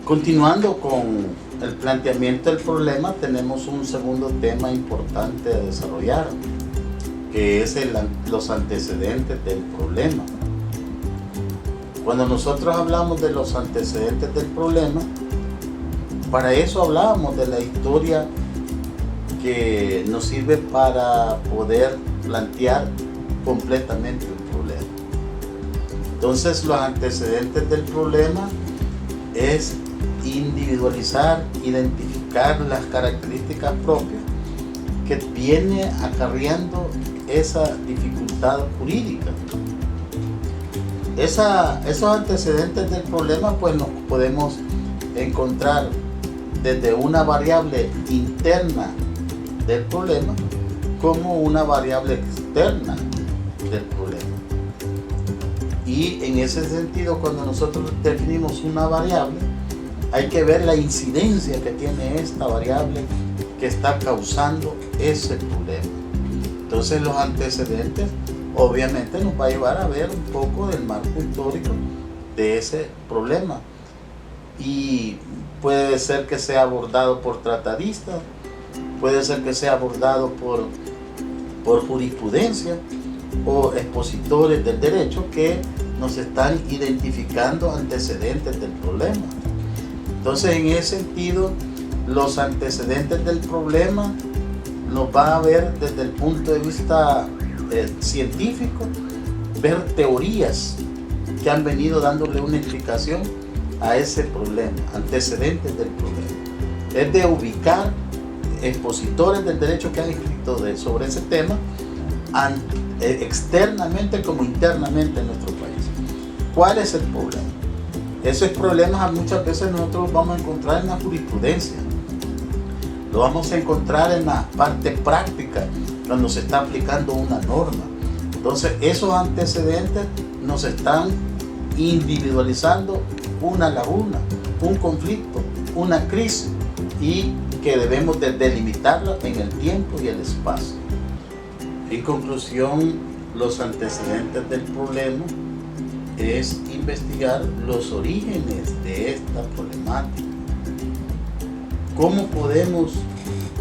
Continuando con el planteamiento del problema, tenemos un segundo tema importante a desarrollar, que es los antecedentes del problema. Cuando nosotros hablamos de los antecedentes del problema, para eso hablábamos de la historia que nos sirve para poder plantear completamente el problema. Entonces, los antecedentes del problema es individualizar, identificar las características propias que viene acarreando esa dificultad jurídica. Esos antecedentes del problema pues nos podemos encontrar desde una variable interna del problema como una variable externa del problema. Y en ese sentido, cuando nosotros definimos una variable, hay que ver la incidencia que tiene esta variable que está causando ese problema. Entonces, los antecedentes obviamente nos va a llevar a ver un poco del marco histórico de ese problema. Y puede ser que sea abordado por tratadistas, puede ser que sea abordado por jurisprudencia o expositores del derecho que nos están identificando antecedentes del problema. Entonces, en ese sentido, los antecedentes del problema nos va a ver desde el punto de vista científico, ver teorías que han venido dándole una explicación a ese problema, antecedentes del problema. Es de ubicar expositores del derecho que han escrito sobre ese tema, externamente como internamente en nuestro país. ¿Cuál es el problema? Esos problemas muchas veces nosotros vamos a encontrar en la jurisprudencia, lo vamos a encontrar en la parte práctica cuando se está aplicando una norma. Entonces, esos antecedentes nos están individualizando una laguna, un conflicto, una crisis, y que debemos de delimitarla en el tiempo y el espacio. En conclusión, los antecedentes del problema es investigar los orígenes de esta problemática. ¿Cómo podemos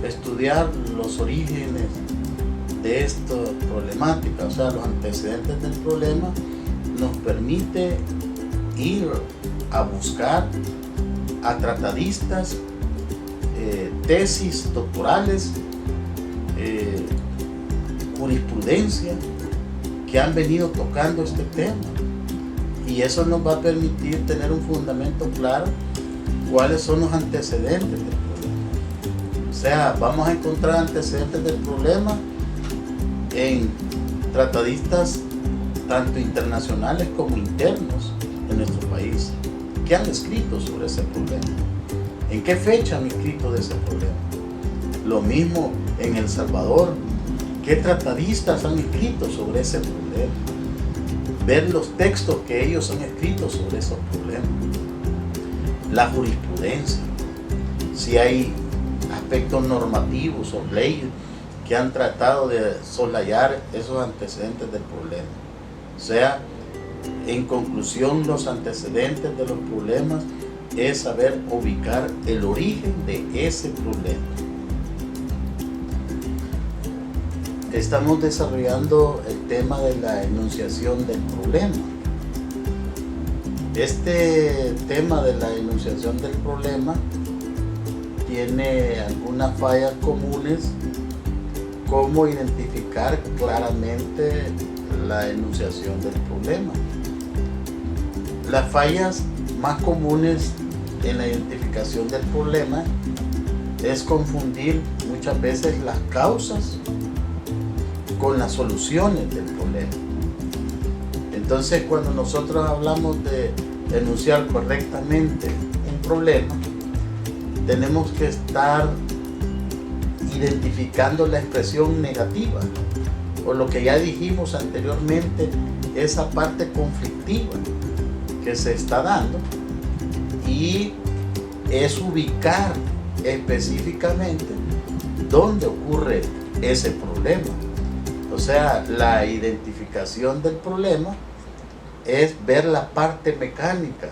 estudiar los orígenes de esta problemática? O sea, los antecedentes del problema nos permite ir a buscar a tratadistas, tesis doctorales, jurisprudencia que han venido tocando este tema, y eso nos va a permitir tener un fundamento claro cuáles son los antecedentes del problema. O sea, vamos a encontrar antecedentes del problema en tratadistas tanto internacionales como internos de nuestro país que han escrito sobre ese problema. ¿En qué fecha han escrito de ese problema? Lo mismo en El Salvador. ¿Qué tratadistas han escrito sobre ese problema? Ver los textos que ellos han escrito sobre esos problemas. La jurisprudencia. Si hay aspectos normativos o leyes que han tratado de soslayar esos antecedentes del problema. O sea, en conclusión, los antecedentes de los problemas es saber ubicar el origen de ese problema. Estamos desarrollando el tema de la enunciación del problema. Este tema de la enunciación del problema tiene algunas fallas comunes, como identificar claramente la enunciación del problema. Las fallas más comunes en la identificación del problema es confundir muchas veces las causas con las soluciones del problema. Entonces, cuando nosotros hablamos de enunciar correctamente un problema, tenemos que estar identificando la expresión negativa, o lo que ya dijimos anteriormente, esa parte conflictiva que se está dando, y es ubicar específicamente dónde ocurre ese problema. O sea, la identificación del problema es ver la parte mecánica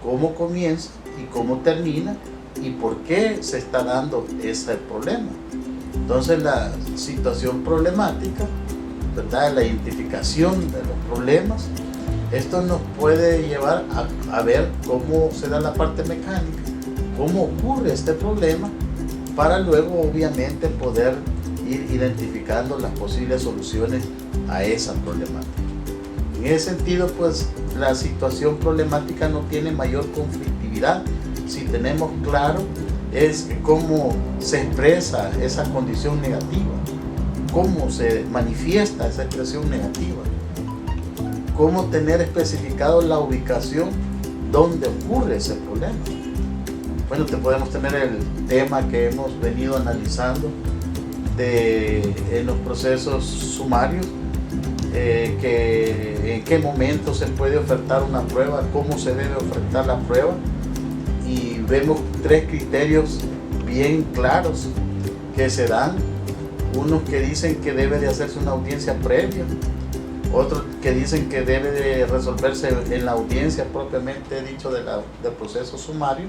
cómo comienza y cómo termina y por qué se está dando ese problema. Entonces la situación problemática, ¿verdad? La identificación de los problemas, esto nos puede llevar a ver cómo se da la parte mecánica, cómo ocurre este problema, para luego obviamente poder ir identificando las posibles soluciones a esa problemática. En ese sentido, pues la situación problemática no tiene mayor conflictividad si tenemos claro es cómo se expresa esa condición negativa, cómo se manifiesta esa expresión negativa, cómo tener especificado la ubicación donde ocurre ese problema. Bueno, podemos tener el tema que hemos venido analizando en los procesos sumarios, que en qué momento se puede ofertar una prueba, cómo se debe ofertar la prueba, y vemos 3 criterios bien claros que se dan. Unos que dicen que debe de hacerse una audiencia previa, otros que dicen que debe de resolverse en la audiencia propiamente dicho del proceso sumario,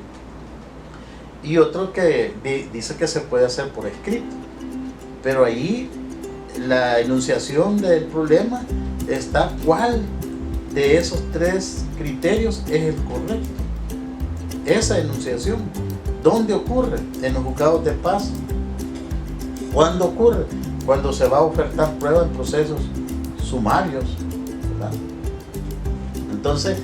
y otro que dice que se puede hacer por escrito. Pero ahí la enunciación del problema está cuál de esos 3 criterios es el correcto. Esa enunciación, ¿dónde ocurre? En los juzgados de paz. ¿Cuándo ocurre? Cuando se va a ofertar prueba en procesos sumarios, ¿verdad? Entonces,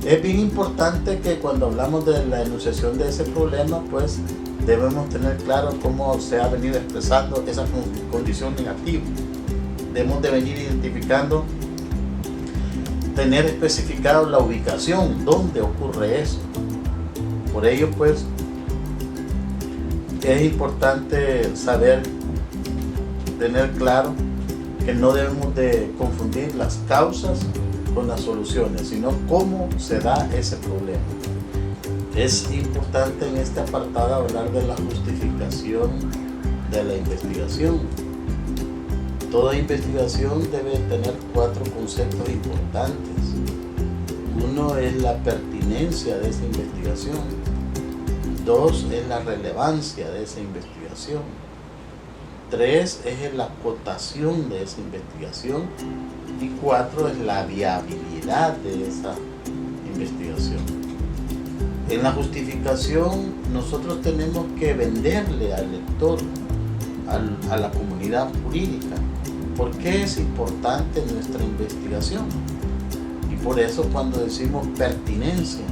es bien importante que cuando hablamos de la enunciación de ese problema, pues debemos tener claro cómo se ha venido expresando esa condición negativa. Debemos de venir identificando, tener especificado la ubicación, dónde ocurre eso. Por ello, pues, es importante saber, tener claro que no debemos de confundir las causas con las soluciones, sino cómo se da ese problema. Es importante en este apartado hablar de la justificación de la investigación. Toda investigación debe tener 4 conceptos importantes. Uno es la pertinencia de esa investigación. 2 es la relevancia de esa investigación. 3 es la acotación de esa investigación. Y 4 es la viabilidad de esa investigación. En la justificación nosotros tenemos que venderle al lector, a la comunidad jurídica, por qué es importante nuestra investigación. Y por eso cuando decimos pertinencia,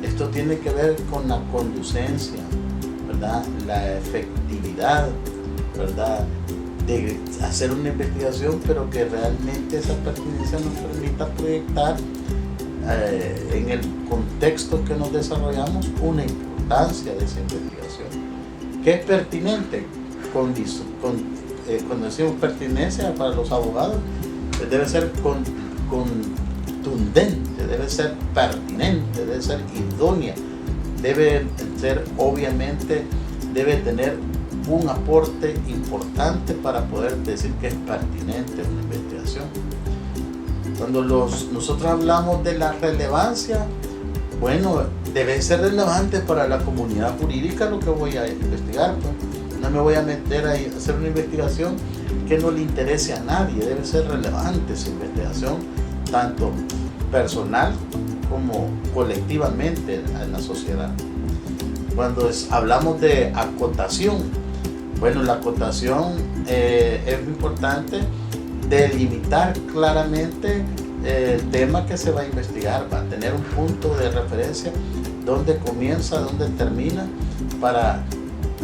esto tiene que ver con la conducencia, ¿verdad? La efectividad, ¿verdad? De hacer una investigación, pero que realmente esa pertinencia nos permita proyectar en el contexto que nos desarrollamos una importancia de esa investigación. ¿Qué es pertinente? Cuando decimos pertinencia para los abogados, debe ser contundente, debe ser pertinente, debe ser idónea, debe ser, obviamente, debe tener un aporte importante para poder decir que es pertinente una investigación. Cuando nosotros hablamos de la relevancia, bueno, debe ser relevante para la comunidad jurídica lo que voy a investigar, pues. No me voy a meter a hacer una investigación que no le interese a nadie. Debe ser relevante esa investigación, tanto personal como colectivamente en la sociedad. Cuando hablamos de acotación, bueno, la acotación es importante delimitar claramente el tema que se va a investigar, va a tener un punto de referencia donde comienza, donde termina, para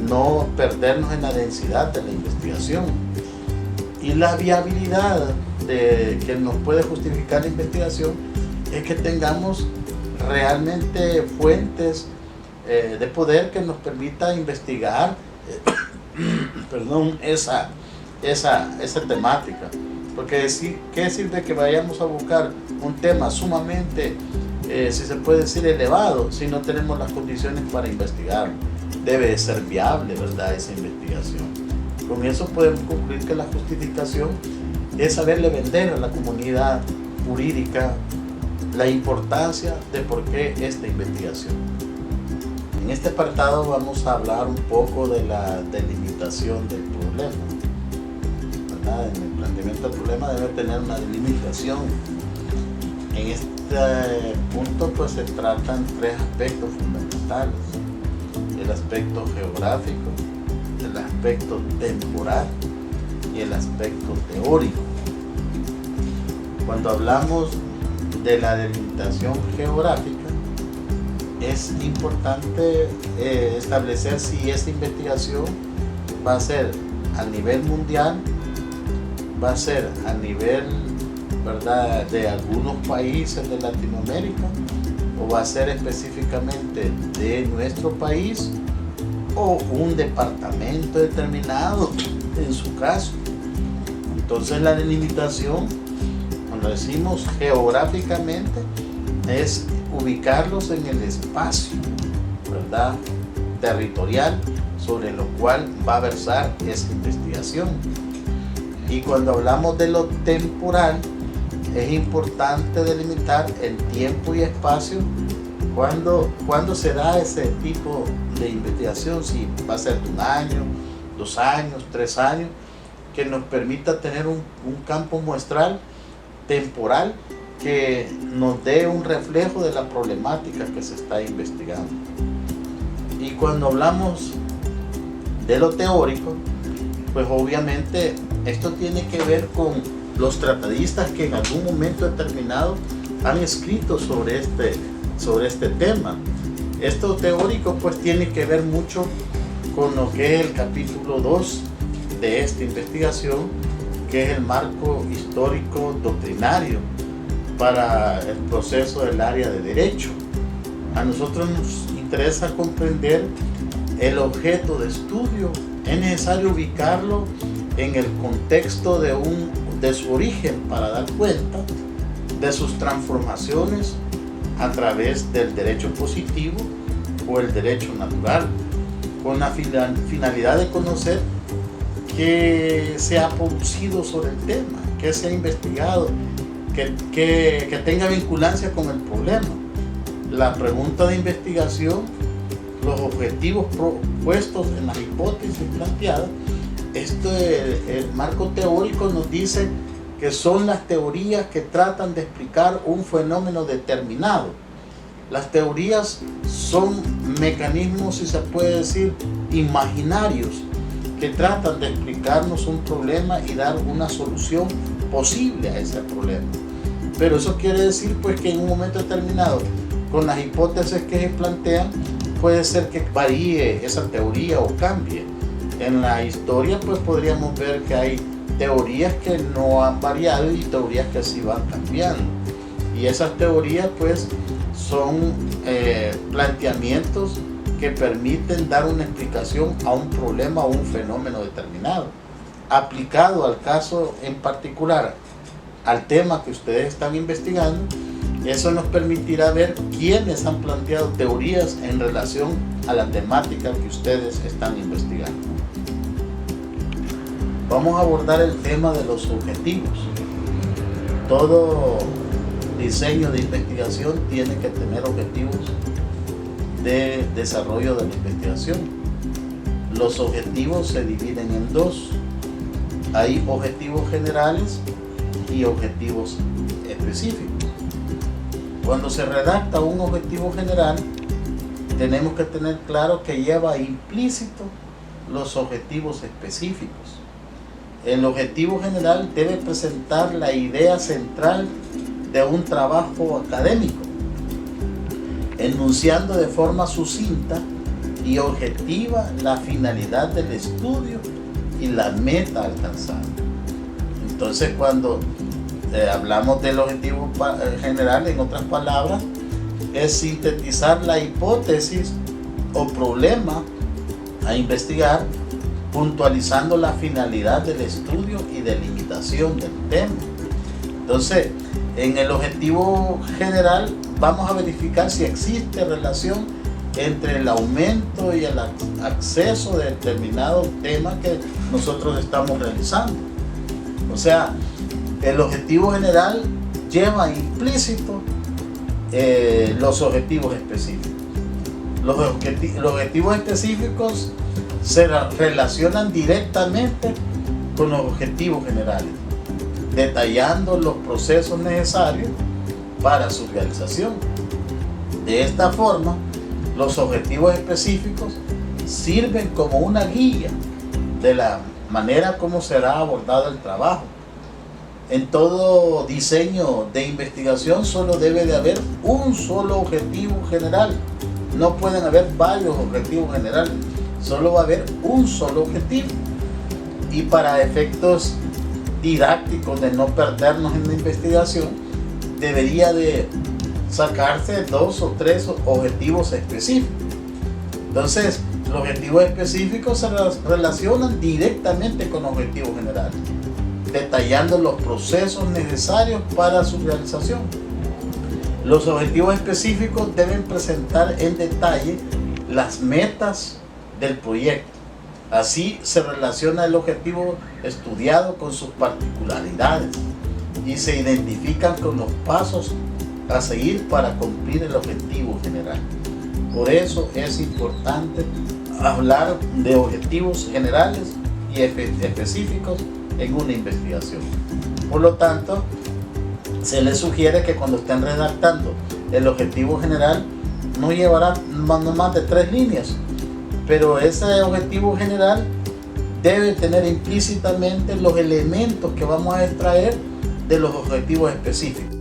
no perdernos en la densidad de la investigación. Y la viabilidad que nos puede justificar la investigación es que tengamos realmente fuentes de poder que nos permita investigar esa temática. Porque ¿qué sirve que vayamos a buscar un tema sumamente, si se puede decir, elevado, si no tenemos las condiciones para investigarlo? Debe ser viable, ¿verdad?, esa investigación. Con eso podemos concluir que la justificación es saberle vender a la comunidad jurídica la importancia de por qué esta investigación. En este apartado vamos a hablar un poco de la delimitación del problema, ¿verdad? En el planteamiento del problema debe tener una delimitación. En este punto pues se tratan tres aspectos fundamentales: el aspecto geográfico, el aspecto temporal y el aspecto teórico. Cuando hablamos de la delimitación geográfica, es importante establecer si esta investigación va a ser a nivel mundial, va a ser a nivel, ¿verdad?, de algunos países de Latinoamérica, o va a ser específicamente de nuestro país o un departamento determinado en su caso. Entonces la delimitación, cuando decimos geográficamente, es ubicarlos en el espacio, ¿verdad?, territorial sobre lo cual va a versar esa investigación. Y cuando hablamos de lo temporal, es importante delimitar el tiempo y espacio cuando se da ese tipo de investigación, si va a ser de 1 año, 2 años, 3 años, que nos permita tener un campo muestral temporal que nos dé un reflejo de la problemática que se está investigando. Y cuando hablamos de lo teórico, pues obviamente esto tiene que ver con los tratadistas que en algún momento determinado han escrito sobre este tema. Esto teórico pues tiene que ver mucho con lo que es el capítulo 2 de esta investigación, que es el marco histórico doctrinario para el proceso del área de derecho. A nosotros nos interesa comprender el objeto de estudio. Es necesario ubicarlo en el contexto de su origen para dar cuenta de sus transformaciones a través del derecho positivo o el derecho natural, con la finalidad de conocer qué se ha producido sobre el tema, qué se ha investigado, que tenga vinculancia con el problema. La pregunta de investigación, los objetivos propuestos en las hipótesis planteadas. El marco teórico nos dice que son las teorías que tratan de explicar un fenómeno determinado. Las teorías son mecanismos, si se puede decir, imaginarios, que tratan de explicarnos un problema y dar una solución posible a ese problema. Pero eso quiere decir pues que en un momento determinado, con las hipótesis que se plantean, puede ser que varíe esa teoría o cambie. En la historia pues podríamos ver que hay teorías que no han variado y teorías que sí van cambiando. Y esas teorías pues son planteamientos que permiten dar una explicación a un problema o un fenómeno determinado. Aplicado al caso en particular, al tema que ustedes están investigando, eso nos permitirá ver quiénes han planteado teorías en relación a la temática que ustedes están investigando. Vamos a abordar el tema de los objetivos. Todo diseño de investigación tiene que tener objetivos de desarrollo de la investigación. Los objetivos se dividen en dos. Hay objetivos generales y objetivos específicos. Cuando se redacta un objetivo general, tenemos que tener claro que lleva implícito los objetivos específicos. El objetivo general debe presentar la idea central de un trabajo académico, enunciando de forma sucinta y objetiva la finalidad del estudio y la meta alcanzada. Entonces, cuando hablamos del objetivo general, en otras palabras, es sintetizar la hipótesis o problema a investigar, puntualizando la finalidad del estudio y delimitación del tema. Entonces, en el objetivo general vamos a verificar si existe relación entre el aumento y el acceso de determinado tema que nosotros estamos realizando. O sea, el objetivo general lleva implícito los objetivos específicos. Los objetivos específicos se relacionan directamente con los objetivos generales, detallando los procesos necesarios para su realización. De esta forma, los objetivos específicos sirven como una guía de la manera como será abordado el trabajo. En todo diseño de investigación solo debe de haber un solo objetivo general. No pueden haber varios objetivos generales, solo va a haber un solo objetivo. Y para efectos didácticos de no perdernos en la investigación, debería de sacarse 2 o 3 objetivos específicos. Entonces, los objetivos específicos se relacionan directamente con objetivos generales, detallando los procesos necesarios para su realización. Los objetivos específicos deben presentar en detalle las metas del proyecto. Así se relaciona el objetivo estudiado con sus particularidades y se identifican con los pasos a seguir para cumplir el objetivo general. Por eso es importante hablar de objetivos generales y específicos en una investigación. Por lo tanto, se les sugiere que cuando estén redactando el objetivo general no llevará más de 3 líneas, pero ese objetivo general debe tener implícitamente los elementos que vamos a extraer de los objetivos específicos.